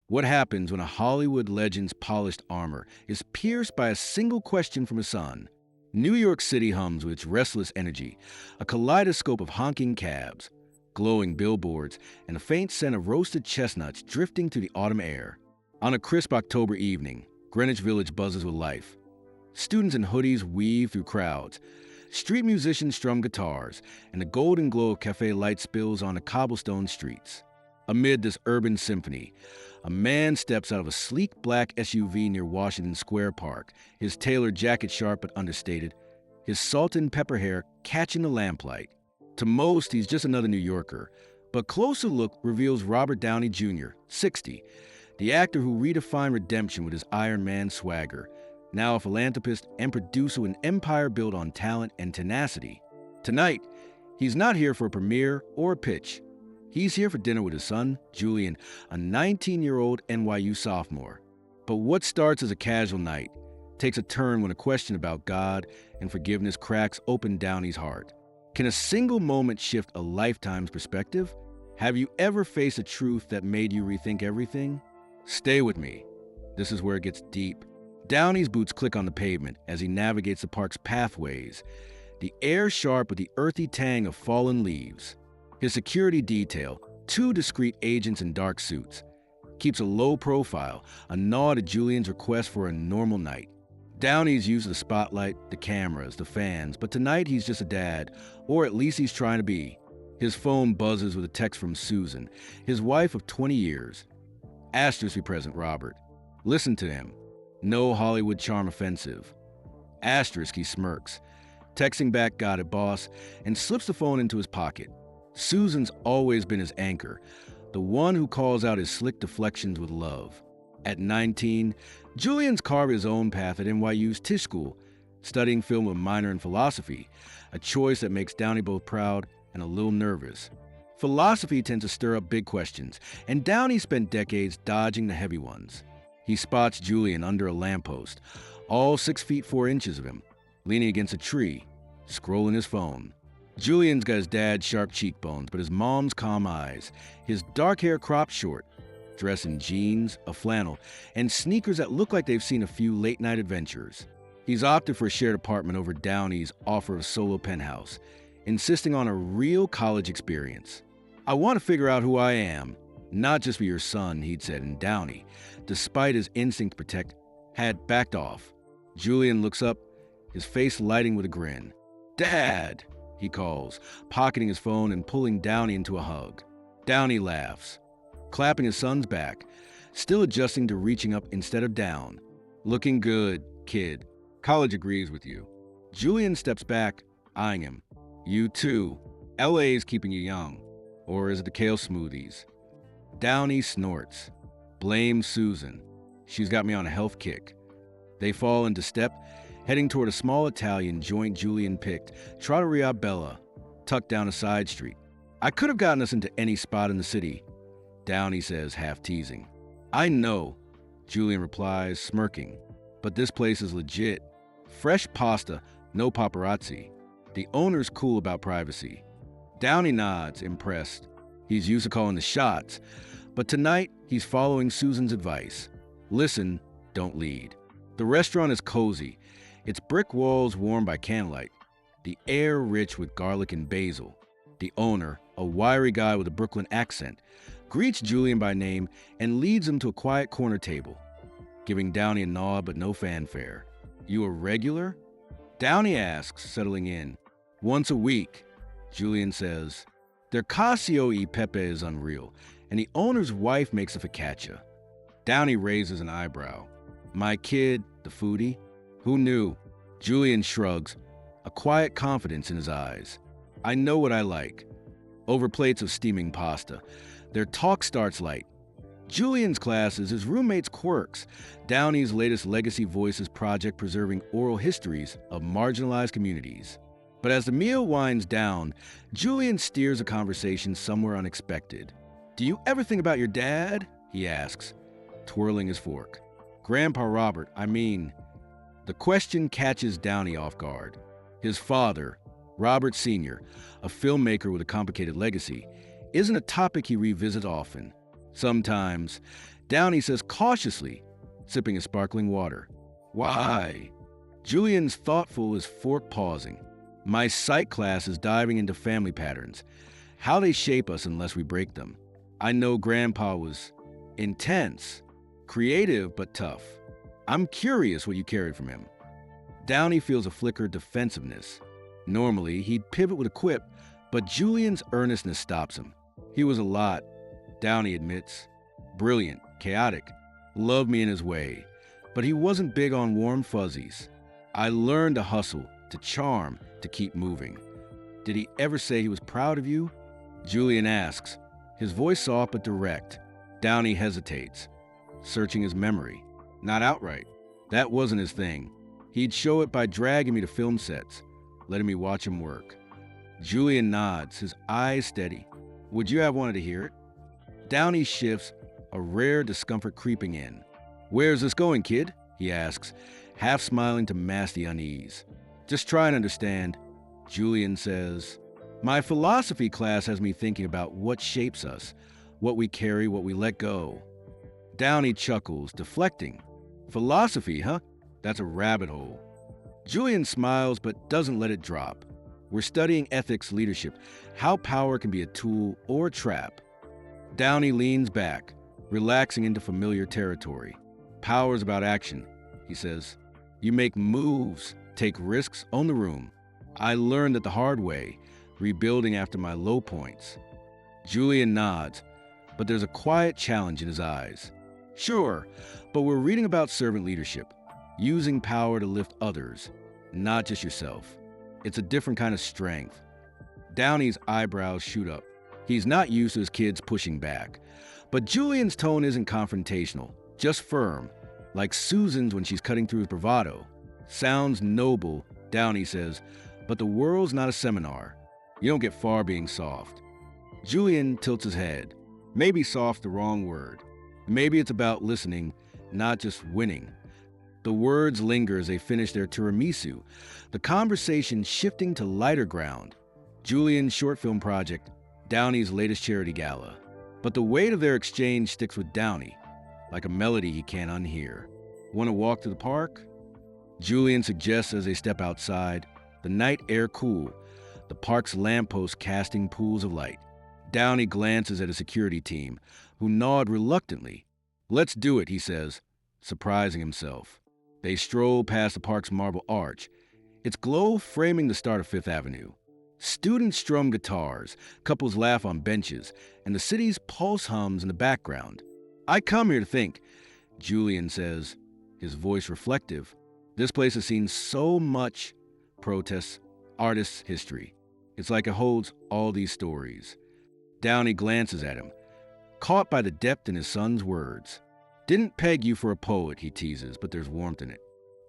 What happens when a Hollywood legend's polished armor is pierced by a single question from a son? New York City hums with its restless energy, a kaleidoscope of honking cabs, glowing billboards, and a faint scent of roasted chestnuts drifting through the autumn air. On a crisp October evening, Greenwich Village buzzes with life. Students in hoodies weave through crowds. Street musicians strum guitars, and the golden glow of cafe light spills on the cobblestone streets. Amid this urban symphony, a man steps out of a sleek black SUV near Washington Square Park, his tailored jacket sharp but understated, his salt and pepper hair catching the lamplight. To most, he's just another New Yorker, but closer look reveals Robert Downey Jr., 60, the actor who redefined redemption with his Iron Man swagger, now a philanthropist and producer with an empire built on talent and tenacity. Tonight, he's not here for a premiere or a pitch. He's here for dinner with his son, Julian, a 19-year-old NYU sophomore. But what starts as a casual night takes a turn when a question about God and forgiveness cracks open Downey's heart. Can a single moment shift a lifetime's perspective? Have you ever faced a truth that made you rethink everything? Stay with me. This is where it gets deep. Downey's boots click on the pavement as he navigates the park's pathways, the air sharp with the earthy tang of fallen leaves. His security detail, two discreet agents in dark suits, keeps a low profile, a nod to Julian's request for a normal night. Downey's used to the spotlight, the cameras, the fans, but tonight he's just a dad, or at least he's trying to be. His phone buzzes with a text from Susan, his wife of 20 years. Asterisk be present, Robert. Listen to him. No Hollywood charm offensive. Asterisk, he smirks, texting back got it, boss, and slips the phone into his pocket. Susan's always been his anchor, the one who calls out his slick deflections with love. At 19, Julian's carved his own path at NYU's Tisch School, studying film with a minor in philosophy, a choice that makes Downey both proud and a little nervous. Philosophy tends to stir up big questions, and Downey spent decades dodging the heavy ones. He spots Julian under a lamppost, all 6 feet 4 inches of him, leaning against a tree, scrolling his phone. Julian's got his dad's sharp cheekbones, but his mom's calm eyes, his dark hair cropped short, dressed in jeans, a flannel, and sneakers that look like they've seen a few late-night adventures. He's opted for a shared apartment over Downey's offer of solo penthouse, insisting on a real college experience. I want to figure out who I am, not just for your son, he'd said, and Downey, despite his instinct to protect, had backed off. Julian looks up, his face lighting with a grin. Dad! He calls, pocketing his phone and pulling Downey into a hug. Downey laughs, clapping his son's back, still adjusting to reaching up instead of down. Looking good, kid. College agrees with you. Julian steps back, eyeing him. You too. LA's keeping you young. Or is it the kale smoothies? Downey snorts. Blames Susan. She's got me on a health kick. They fall into step, heading toward a small Italian joint Julian picked, Trattoria Bella, tucked down a side street. I could have gotten us into any spot in the city, Downey says, half teasing. I know, Julian replies, smirking, but this place is legit. Fresh pasta, no paparazzi. The owner's cool about privacy. Downey nods, impressed. He's used to calling the shots, but tonight he's following Susan's advice. Listen, don't lead. The restaurant is cozy, its brick walls warmed by candlelight, the air rich with garlic and basil. The owner, a wiry guy with a Brooklyn accent, greets Julian by name and leads him to a quiet corner table, giving Downey a nod but no fanfare. You a regular? Downey asks, settling in. Once a week, Julian says. Their cacio e pepe is unreal, and the owner's wife makes a focaccia. Downey raises an eyebrow. My kid, the foodie? Who knew? Julian shrugs, a quiet confidence in his eyes. I know what I like. Over plates of steaming pasta. Their talk starts light. Julian's classes, his roommate's quirks, Downey's latest legacy voices project preserving oral histories of marginalized communities. But as the meal winds down, Julian steers a conversation somewhere unexpected. Do you ever think about your dad? He asks, twirling his fork. Grandpa Robert, I mean. The question catches Downey off guard. His father, Robert Sr., a filmmaker with a complicated legacy, isn't a topic he revisits often. Sometimes, Downey says cautiously, sipping his sparkling water. Why? Julian's thoughtful as fork pausing. My psych class is diving into family patterns, how they shape us unless we break them. I know Grandpa was intense, creative but tough. I'm curious what you carried from him. Downey feels a flicker of defensiveness. Normally, he'd pivot with a quip, but Julian's earnestness stops him. He was a lot, Downey admits. Brilliant, chaotic, loved me in his way. But he wasn't big on warm fuzzies. I learned to hustle, to charm, to keep moving. Did he ever say he was proud of you? Julian asks, his voice soft but direct. Downey hesitates, searching his memory. Not outright. That wasn't his thing. He'd show it by dragging me to film sets, letting me watch him work. Julian nods, his eyes steady. Would you have wanted to hear it? Downey shifts, a rare discomfort creeping in. Where's this going, kid? He asks, half smiling to mask the unease. Just try and understand. Julian says, my philosophy class has me thinking about what shapes us, what we carry, what we let go. Downey chuckles, deflecting. Philosophy, huh? That's a rabbit hole. Julian smiles but doesn't let it drop. We're studying ethics, leadership, how power can be a tool or a trap. Downey leans back, relaxing into familiar territory. Power's about action, he says. You make moves, take risks, own the room. I learned it the hard way, rebuilding after my low points. Julian nods, but there's a quiet challenge in his eyes. Sure, but we're reading about servant leadership, using power to lift others, not just yourself. It's a different kind of strength. Downey's eyebrows shoot up. He's not used to his kids pushing back. But Julian's tone isn't confrontational, just firm, like Susan's when she's cutting through his bravado. Sounds noble, Downey says, but the world's not a seminar. You don't get far being soft. Julian tilts his head. Maybe soft the wrong word. Maybe it's about listening, not just winning. The words linger as they finish their tiramisu, the conversation shifting to lighter ground. Julian's short film project, Downey's latest charity gala. But the weight of their exchange sticks with Downey, like a melody he can't unhear. Want to walk to the park? Julian suggests as they step outside, the night air cool, the park's lampposts casting pools of light. Downey glances at a security team, who nod reluctantly. Let's do it, he says, surprising himself. They stroll past the park's marble arch, its glow framing the start of Fifth Avenue. Students strum guitars, couples laugh on benches, and the city's pulse hums in the background. I come here to think, Julian says, his voice reflective. This place has seen so much protests, artists, history. It's like it holds all these stories. Downey glances at him, caught by the depth in his son's words. Didn't peg you for a poet, he teases, but there's warmth in it.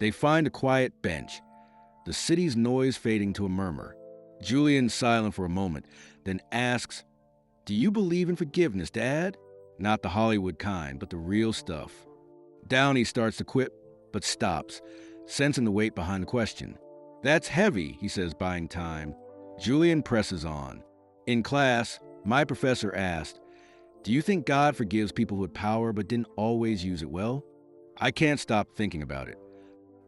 They find a quiet bench, the city's noise fading to a murmur. Julian's silent for a moment, then asks, do you believe in forgiveness, Dad? Not the Hollywood kind, but the real stuff. Downey starts to quip, but stops, sensing the weight behind the question. That's heavy, he says, buying time. Julian presses on. In class, my professor asked, do you think God forgives people with power but didn't always use it well? I can't stop thinking about it.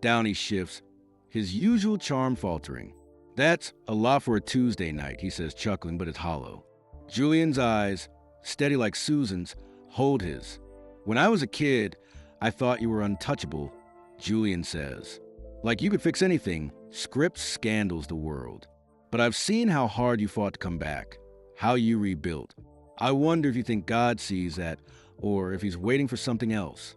Downey shifts, his usual charm faltering. That's a lot for a Tuesday night, he says, chuckling, but it's hollow. Julian's eyes, steady like Susan's, hold his. When I was a kid, I thought you were untouchable, Julian says. Like you could fix anything, scripts, scandals, the world. But I've seen how hard you fought to come back, how you rebuilt. I wonder if you think God sees that, or if he's waiting for something else.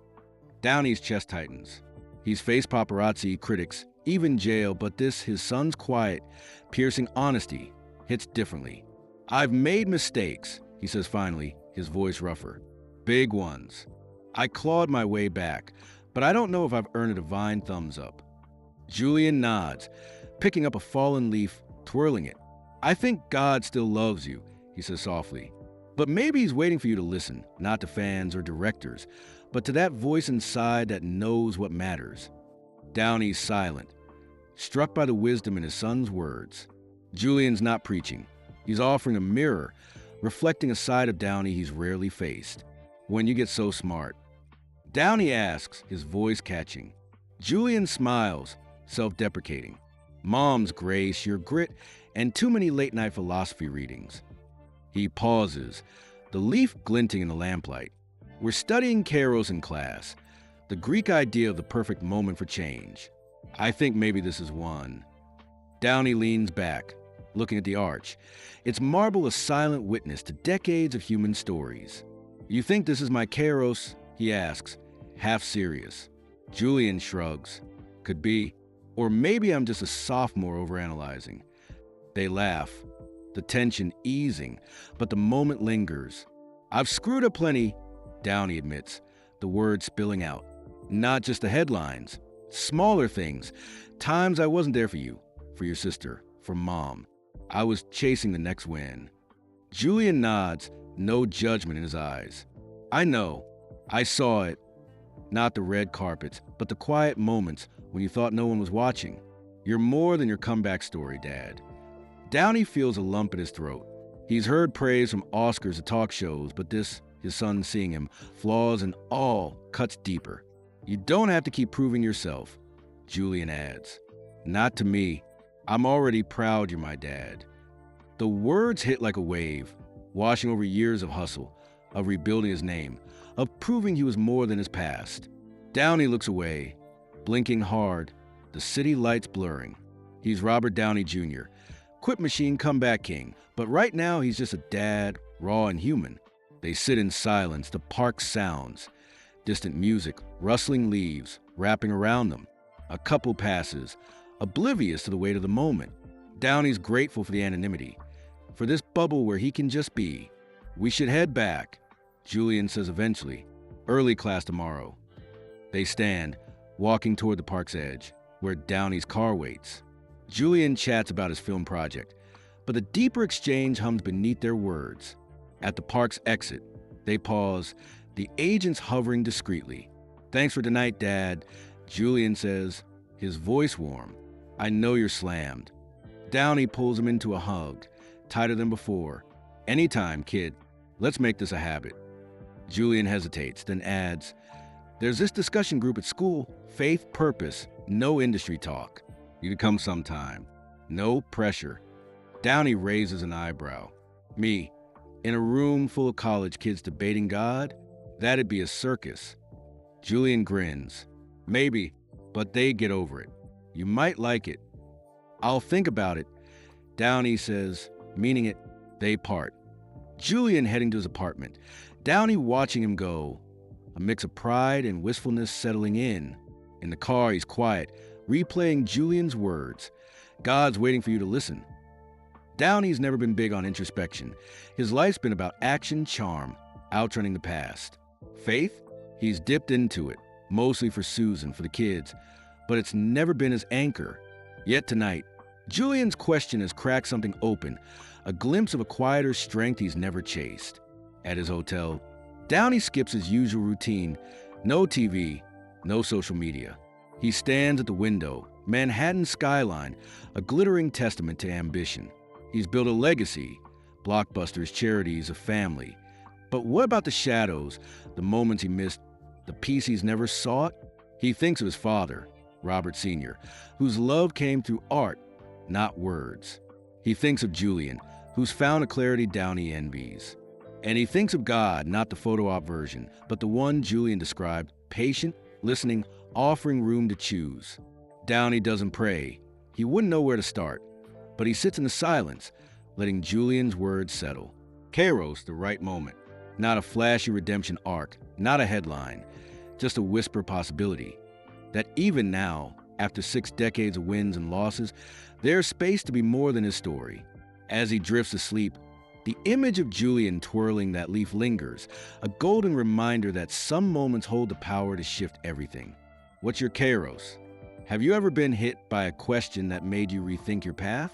Downey's chest tightens. He's faced paparazzi, critics, even jail, but this, his son's quiet, piercing honesty, hits differently. I've made mistakes, he says finally, his voice rougher. Big ones. I clawed my way back, but I don't know if I've earned a divine thumbs up. Julian nods, picking up a fallen leaf, twirling it. I think God still loves you, he says softly. But maybe he's waiting for you to listen, not to fans or directors, but to that voice inside that knows what matters. Downey's silent, struck by the wisdom in his son's words. Julian's not preaching. He's offering a mirror, reflecting a side of Downey he's rarely faced. When you get so smart, Downey asks, his voice catching. Julian smiles, self-deprecating. Mom's grace, your grit, and too many late-night philosophy readings. He pauses, the leaf glinting in the lamplight. We're studying kairos in class, the Greek idea of the perfect moment for change. I think maybe this is one. Downey leans back, looking at the arch. Its marble a silent witness to decades of human stories. You think this is my kairos? He asks, half serious. Julian shrugs. Could be. Or maybe I'm just a sophomore overanalyzing. They laugh, the tension easing, but the moment lingers. I've screwed up plenty, Downey admits, the words spilling out. Not just the headlines, smaller things. Times I wasn't there for you, for your sister, for Mom. I was chasing the next win. Julian nods, no judgment in his eyes. I know. I saw it. Not the red carpets, but the quiet moments when you thought no one was watching. You're more than your comeback story, Dad. Downey feels a lump in his throat. He's heard praise from Oscars to talk shows, but this, his son seeing him, flaws and all, cuts deeper. You don't have to keep proving yourself, Julian adds. Not to me. I'm already proud you're my dad. The words hit like a wave, washing over years of hustle, of rebuilding his name, of proving he was more than his past. Downey looks away, blinking hard, the city lights blurring. He's Robert Downey Jr., Quip Machine comeback king, but right now he's just a dad, raw and human. They sit in silence, the park sounds, distant music, rustling leaves, wrapping around them. A couple passes, oblivious to the weight of the moment. Downey's grateful for the anonymity, for this bubble where he can just be. We should head back, Julian says eventually. Early class tomorrow. They stand, walking toward the park's edge, where Downey's car waits. Julian chats about his film project, but the deeper exchange hums beneath their words. At the park's exit, they pause, the agents hovering discreetly. Thanks for tonight, Dad, Julian says, his voice warm. I know you're slammed. Downey pulls him into a hug, tighter than before. Anytime, kid. Let's make this a habit. Julian hesitates, then adds, there's this discussion group at school, faith, purpose, no industry talk. You could come sometime. No pressure. Downey raises an eyebrow. Me, in a room full of college kids debating God? That'd be a circus. Julian grins. Maybe, but they get over it. You might like it. I'll think about it. Downey says, meaning it. They part. Julian heading to his apartment. Downey watching him go. A mix of pride and wistfulness settling in. In the car, he's quiet, replaying Julian's words. God's waiting for you to listen. Downey's never been big on introspection. His life's been about action, charm, outrunning the past. Faith? He's dipped into it, mostly for Susan, for the kids, but it's never been his anchor. Yet tonight, Julian's question has cracked something open, a glimpse of a quieter strength he's never chased. At his hotel, Downey skips his usual routine. No TV, no social media. He stands at the window, Manhattan skyline, a glittering testament to ambition. He's built a legacy, blockbusters, charities, a family. But what about the shadows, the moments he missed, the peace he's never sought? He thinks of his father, Robert Sr., whose love came through art, not words. He thinks of Julian, who's found a clarity Downey envies. And he thinks of God, not the photo op version, but the one Julian described, patient, listening, offering room to choose. Downey doesn't pray. He wouldn't know where to start. But he sits in the silence, letting Julian's words settle. Kairos, the right moment. Not a flashy redemption arc, not a headline, just a whisper possibility. That even now, after 6 decades of wins and losses, there's space to be more than his story. As he drifts asleep, the image of Julian twirling that leaf lingers, a golden reminder that some moments hold the power to shift everything. What's your kairos? Have you ever been hit by a question that made you rethink your path?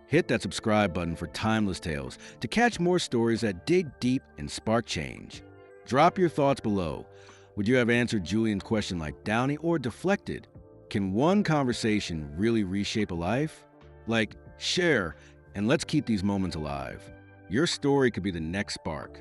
Hit that subscribe button for timeless tales to catch more stories that dig deep and spark change. Drop your thoughts below. Would you have answered Julian's question like Downey or deflected? Can one conversation really reshape a life? Like, share, and let's keep these moments alive. Your story could be the next spark.